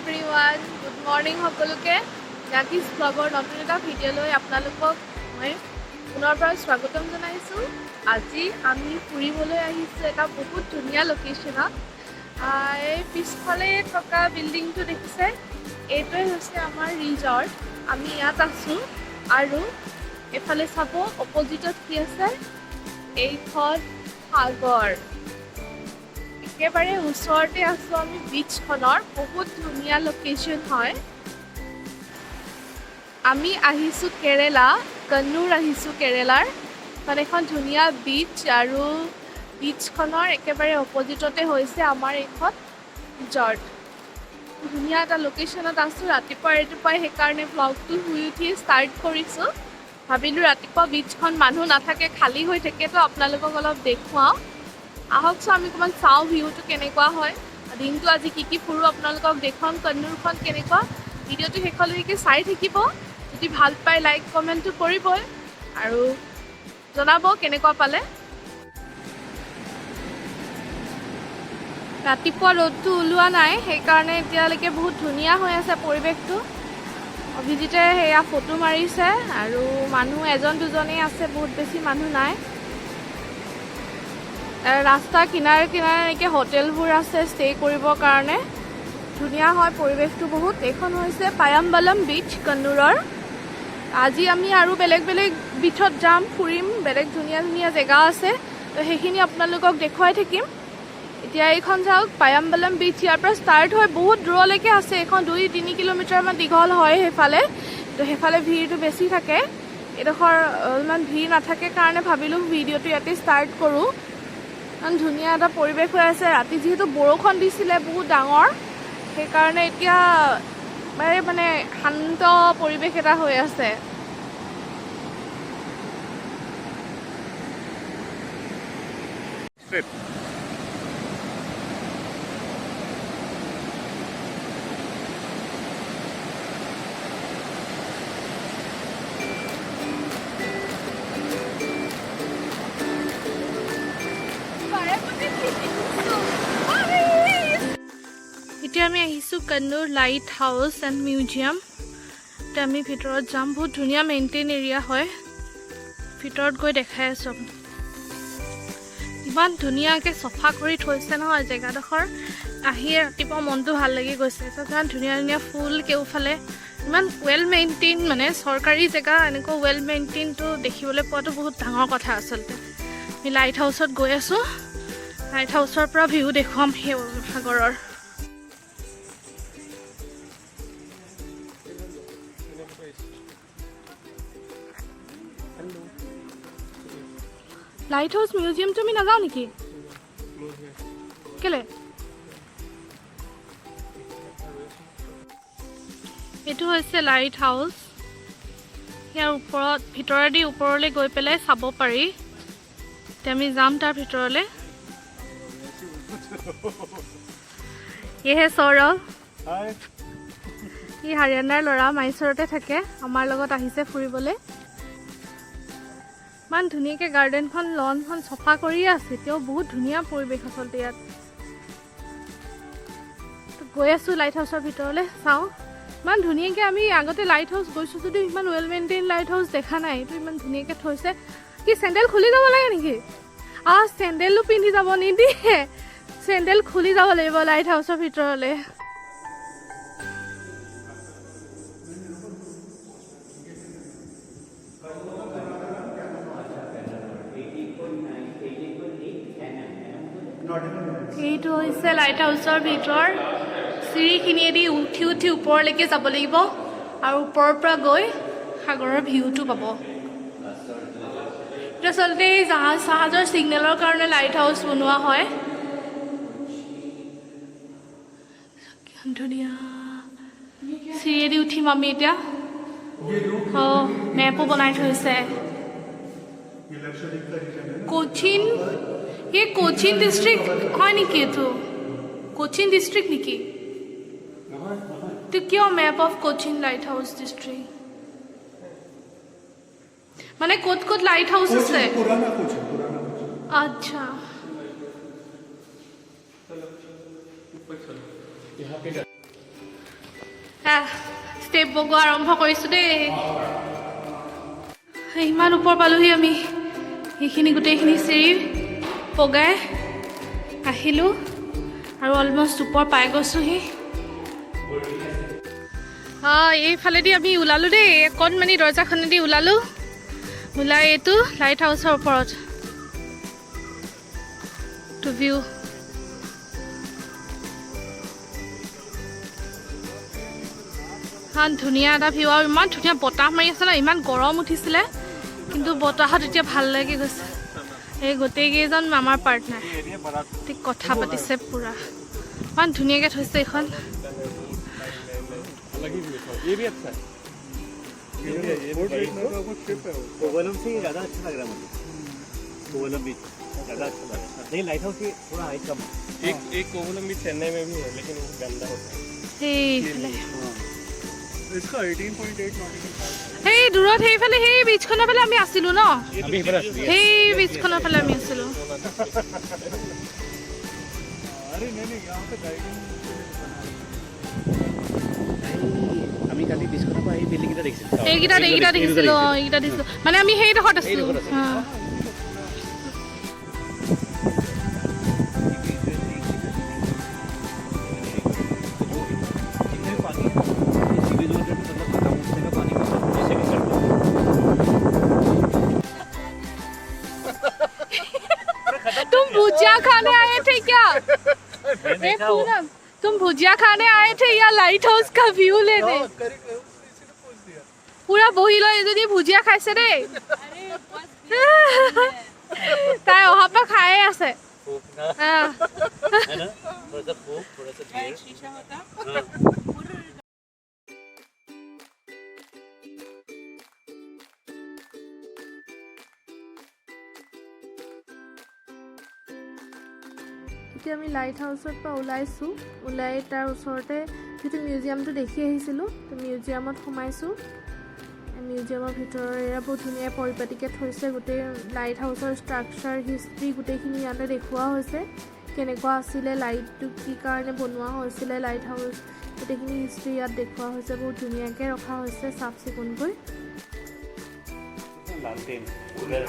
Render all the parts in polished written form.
everyone, good morning সকলোকে জাকিস ব্লগৰ নতুন এটা ভিডিঅ'লৈ আপোনালোকক মই পুনৰবাৰ স্বাগতম জনাইছোঁ। আজি আমি ফুৰিবলৈ আহিছোঁ এটা বহুত ধুনীয়া লোকেশ্যনত। এই পিছফালে থকা বিল্ডিংটো দেখিছে, এইটোৱে হৈছে আমাৰ ৰিজৰ্ট। আমি ইয়াত আছোঁ আৰু এফালে চাব অপজিটত কি আছে, এইখন সাগৰ। একেবাৰে ওচৰতে আছোঁ আমি বিচখনৰ, বহুত ধুনীয়া লোকেশ্যন হয়। আমি আহিছোঁ কেৰেলা, কন্নুৰ আহিছোঁ কেৰেলাৰ। মানে এখন ধুনীয়া বিচ আৰু বিচখনৰ একেবাৰে অপজিটতে হৈছে আমাৰ এইখন ৰিজৰ্ট। ধুনীয়া এটা লোকেশ্যনত আছোঁ। ৰাতিপুৱাই সেইকাৰণে ব্লগটো শুই উঠি ষ্টাৰ্ট কৰিছোঁ। ভাবিলোঁ ৰাতিপুৱা বিচখন মানুহ নাথাকে, খালী হৈ থাকে, তো আপোনালোকক অলপ দেখুৱাওঁ। আহকচোন আমি অকণমান চাওঁ ভিউটো কেনেকুৱা হয়। দিনটো আজি কি ফুৰোঁ আপোনালোকক দেখুৱাম, কন্নুৰখন কেনেকুৱা। ভিডিঅ'টো শেষলৈকে চাই থাকিব। যদি ভাল পায় লাইক কমেণ্টটো কৰিবই আৰু জনাব কেনেকুৱা পালে। ৰাতিপুৱা ৰ'দটো ওলোৱা নাই, সেইকাৰণে এতিয়ালৈকে বহুত ধুনীয়া হৈ আছে পৰিৱেশটো। অভিজিতে সেয়া ফটো মাৰিছে আৰু মানুহ এজন দুজনেই আছে, বহুত বেছি মানুহ নাই। ৰাস্তাৰ কিনাৰে এনেকৈ হোটেলবোৰ আছে ষ্টে কৰিবৰ কাৰণে। ধুনীয়া হয় পৰিৱেশটো বহুত। এইখন হৈছে পায়াম্বালম বিচ কন্নুৰৰ। আজি আমি আৰু বেলেগ বিচত যাম, ফুৰিম। বেলেগ ধুনীয়া ধুনীয়া জেগা আছে, তো সেইখিনি আপোনালোকক দেখুৱাই থাকিম। এতিয়া এইখন চাওক, পায়াম্বালম বিচ। ইয়াৰ পৰা ষ্টাৰ্ট হয় বহুত দূৰলৈকে আছে। এইখন 2-3 কিলোমিটাৰমান দীঘল হয় সেইফালে, তো সেইফালে ভিৰটো বেছি থাকে। এইডোখৰ ইমান ভিৰ নাথাকে কাৰণে ভাবিলোঁ ভিডিঅ'টো ইয়াতে ষ্টাৰ্ট কৰোঁ। ইমান ধুনীয়া এটা পৰিৱেশ হৈ আছে। ৰাতি যিহেতু বৰষুণ দিছিলে বহুত ডাঙৰ, সেইকাৰণে এতিয়া মানে শান্ত পৰিৱেশ এটা হৈ আছে। এতিয়া আমি আহিছোঁ Kannur light house and museum. এতিয়া আমি ভিতৰত যাম। বহুত ধুনীয়া মেইনটেইন এৰিয়া হয়। ভিতৰত গৈ দেখাই আছোঁ। ইমান ধুনীয়াকৈ চফা কৰি থৈছে নহয় জেগাডোখৰ। আহিয়ে ৰাতিপুৱা মনটো ভাল লাগি গৈছে। ইমান ধুনীয়া ধুনীয়া ফুল কেউফালে, ইমান ৱেল মেইনটেইন। মানে চৰকাৰী জেগা এনেকুৱা ৱেল মেইনটেইনটো দেখিবলৈ পোৱাটো বহুত ডাঙৰ কথা আচলতে। আমি লাইট হাউচত গৈ আছোঁ। লাইট হাউচৰ পৰা ভিউ দেখুৱাম সেই সাগৰৰ। লাইট হাউচ মিউজিয়ামটো আমি নাযাওঁ নেকি? কেলে? এইটো হৈছে লাইট হাউচ। ইয়াৰ ওপৰত ভিতৰেদি ওপৰলৈ গৈ পেলাই চাব পাৰি। এতিয়া আমি যাম তাৰ ভিতৰলৈ। এহে সৌৰভ, ই হাৰিয়ানাৰ ল'ৰা, মাইচৰতে থাকে। আমাৰ লগত আহিছে ফুৰিবলৈ। ইমান ধুনীয়াকৈ গাৰ্ডেনখন লনখন চফা কৰিয়ে আছে। এতিয়াও বহুত ধুনীয়া পৰিৱেশ আচলতে ইয়াত। গৈ আছোঁ লাইট হাউচৰ ভিতৰলৈ, চাওঁ। ইমান ধুনীয়াকৈ আমি আগতে লাইট হাউচ গৈছোঁ যদিও ইমান ৱেল মেইনটেইন লাইট হাউচ দেখা নাই। এইটো ইমান ধুনীয়াকৈ থৈছে। কি চেণ্ডেল খুলি যাব লাগে নেকি? চেণ্ডেলো পিন্ধি যাব নিদিয়ে, চেণ্ডেল খুলি যাব লাগিব লাইট হাউচৰ ভিতৰলৈ। এইটো হৈছে লাইট হাউচৰ ভিতৰ। চিৰিখিনিয়েদি উঠি ওপৰলৈকে যাব লাগিব আৰু ওপৰৰ পৰা গৈ সাগৰৰ ভিউটো পাব। এইটো আচলতে জাহাজৰ ছিগনেলৰ কাৰণে লাইট হাউচ বনোৱা হয়। ধুনীয়া চিৰিয়েদি উঠিম আমি এতিয়া। মেপো বনাই থৈছে। কোচিন ডিষ্ট্ৰিক্ট হয় নেকি? এইটো কোচিন ডিষ্ট্ৰিক্ট নেকি? তো কিয় map of Cochin light house district? মানে ক'ত লাইট হাউচ আছে? আচ্ছা, ষ্টেপ বগোৱা আৰম্ভ কৰিছোঁ দেই। ইমান ওপৰ পালোহি আমি, সেইখিনি গোটেইখিনি চিৰি বগাই আহিলোঁ আৰু অলমষ্ট ওপৰ পাই গৈছোঁহি। এইফালেদি আমি ওলালোঁ দেই, অকণমানি দৰ্জাখনেদি ওলালোঁ, ওলাই এইটো লাইট হাউচৰ ওপৰত টু ভিউ। ইমান ধুনীয়া এটা ভিউ আৰু ইমান ধুনীয়া বতাহ মাৰি আছে ন, ইমান গৰম উঠিছিলে কিন্তু বতাহত এতিয়া ভাল লাগি গৈছে। এই গোটেইকেইজন আমাৰ পাৰ্টনাৰ ঠিক কথা পাতিছে পুৰা, ইমান ধুনীয়াকৈ থৈছে এইখন। সেই দূৰত সেইফালে সেই বীজখনৰ ফালে আমি আছিলো ন, সেই বীজখনৰ ফালে আমি আছিলো। এইকেইটা দেখিছিলো, এইকেইটা দেখিছিলো মানে আমি সেইডোখৰত আছিলো। तुम भुजिया खाने आए थे क्या? तुम भुजिया खाने आए थे या लाइट हाउस का व्यू लेने? पूरा बही लो यदि भुजिया खाइছে দেই, তাই অহা পৰা খায়ে আছে। এতিয়া আমি লাইট হাউচৰ পৰা ওলাইছোঁ, ওলাই তাৰ ওচৰতে যিটো মিউজিয়ামটো দেখি আহিছিলোঁ, তো মিউজিয়ামত সোমাইছোঁ। মিউজিয়ামৰ ভিতৰৰ এয়া বহুত ধুনীয়া পৰিপাটিকৈ থৈছে, গোটেই লাইট হাউচৰ ষ্ট্ৰাকচাৰ হিষ্ট্ৰী গোটেইখিনি ইয়াতে দেখুওৱা হৈছে, কেনেকুৱা আছিলে, লাইটটো কি কাৰণে বনোৱা হৈছিলে, লাইট হাউচ গোটেইখিনি হিষ্ট্ৰী ইয়াত দেখুওৱা হৈছে, বহুত ধুনীয়াকৈ ৰখা হৈছে চাফ চিকুণকৈ।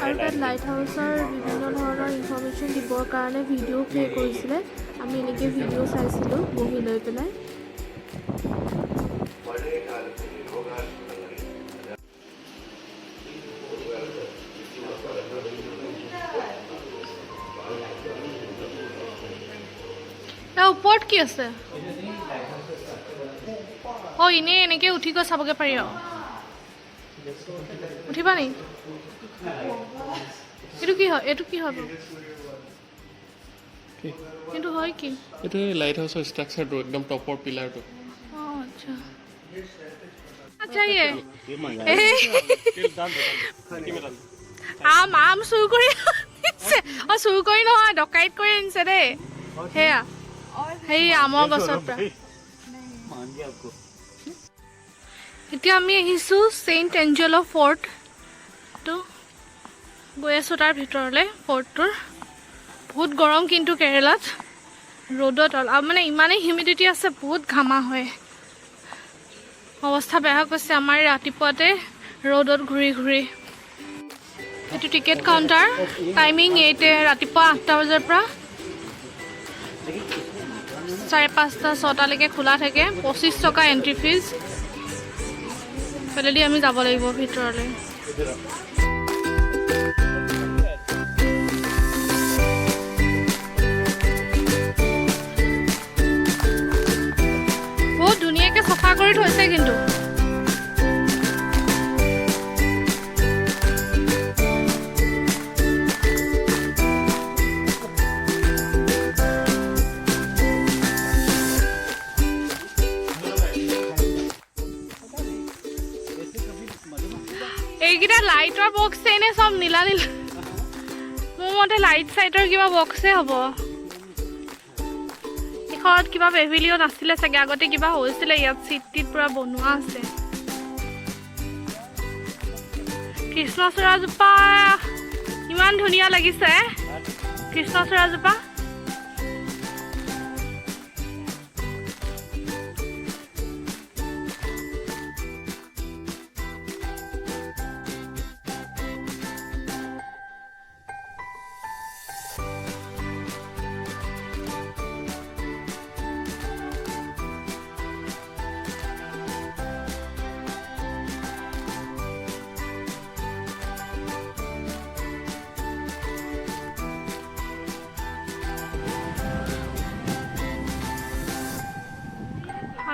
আৰু তাত লাইট হাউচৰ বিভিন্ন ধৰণৰ ইনফৰ্মেশ্যন দিবৰ কাৰণে ভিডিঅ' প্লে কৰিছিলে, আমি এনেকৈ ভিডিঅ' চাইছিলোঁ বহি লৈ পেলাই। ওপৰত কি আছে? এনেই এনেকৈ উঠি গৈ চাবগৈ পাৰি আৰু। উঠিবা নি? এইটো কি হয়? এইটো কি হ'ব? এইটো হয় কি? এইটো লাইট হাউচৰ ষ্ট্ৰাকচাৰটো, একদম টপৰ পিলাৰটো। আচ্ছা আচ্ছা, আম চুৰ কৰি আনিছে। চুৰ কৰি নহয়, ডকাইত কৰি আনিছে দেই। সেয়া সেই আমৰ গছৰ পৰা। এতিয়া আমি আহিছোঁ চেইণ্ট এঞ্জেলো ফৰ্টটো, গৈ আছোঁ তাৰ ভিতৰলৈ। ফৰ্টটোৰ বহুত গৰম কিন্তু কেৰেলাত, ৰ'দত মানে ইমানেই হিউমিডিটি আছে, বহুত ঘামা হয়, অৱস্থা বেয়া হৈ গৈছে আমাৰ ৰাতিপুৱাতে ৰ'দত ঘূৰি ঘূৰি। এইটো টিকেট কাউণ্টাৰ, টাইমিং 8 ৰাতিপুৱা 8টা বজাৰ পৰা 5:30 6টালৈকে খোলা থাকে। 25 টকা এণ্ট্ৰি ফিজ। পেলেদি আমি যাব লাগিব ভিতৰলৈ। বহুত ধুনীয়াকৈ চফা কৰি থৈছে কিন্তু। এইকেইটা লাইটৰ বক্সে নে চব নীলা নীলা? মোৰ মতে লাইট চাইটৰ কিবা বক্সে হ'ব। এইখনত কিবা পেভিলিয়ন আছিলে চাগে, আগতে কিবা হৈছিলে ইয়াত, চিটিত পুৰা বনোৱা আছে। কৃষ্ণচূড়াজোপা ইমান ধুনীয়া লাগিছে, কৃষ্ণচূড়াজোপা।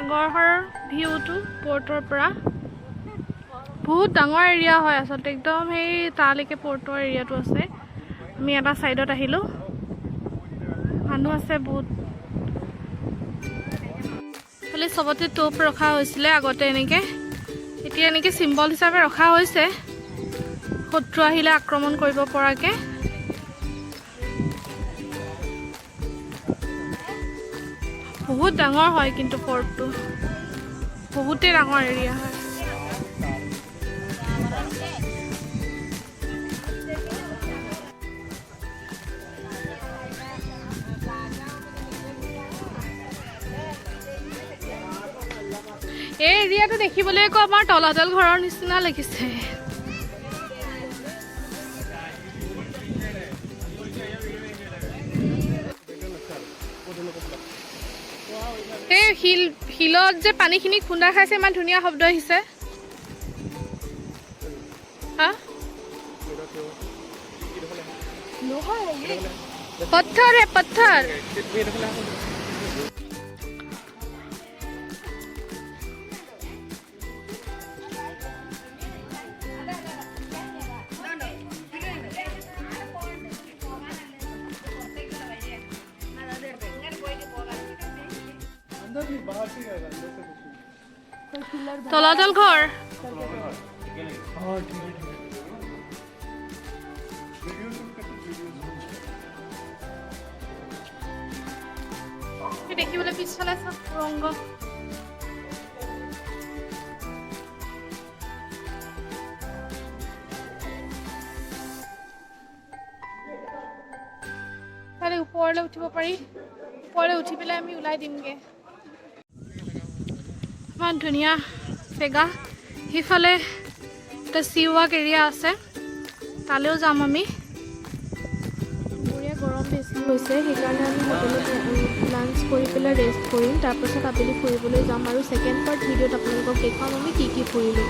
সাগৰৰ ভিউটো পৰ্টৰ পৰা বহুত ডাঙৰ এৰিয়া হয় আচলতে একদম সেই তালৈকে পৰ্টৰ এৰিয়াটো আছে আমি এটা সাইডত আহিলো মানুহ আছে বহুত খালি সবতে টোপ ৰখা হৈছিলে আগতে এনেকে এতিয়া এনেকে সিম্বল হিচাপে ৰখা হৈছে শত্ৰু আহিলে আক্ৰমণ কৰিব পৰাকে বহুত ডাঙৰ হয় কিন্তু পৰ্টটো বহুতে ডাঙৰ এৰিয়া হয় এই এৰিয়াটো দেখিবলৈ আকৌ আমাৰ তলাতল ঘৰৰ নিচিনা লাগিছে এই হিলত যে পানীখিনি খুন্দা খাইছে ইমান ধুনীয়া শব্দ আহিছে হা पत्थर है पत्थर তলাতল ঘৰ দেখিবলৈ পিছফালে চব ৰংগ তাৰে ওপৰলৈ উঠিব পাৰি ওপৰলৈ উঠি পেলাই আমি ওলাই দিমগে ইমান ধুনীয়া জেগা সিফালে এটা চিৱাক এৰিয়া আছে তালৈও যাম আমি বঢ়িয়া গৰম বেছি হৈছে সেইকাৰণে আমি হোটেলত লাঞ্চ কৰি পেলাই ৰেষ্ট কৰিম তাৰপাছত আবেলি ফুৰিবলৈ যাম আৰু ছেকেণ্ড পাৰ্ট ভিডিঅ'ত আপোনালোকক দেখাম আমি কি ফুৰিলোঁ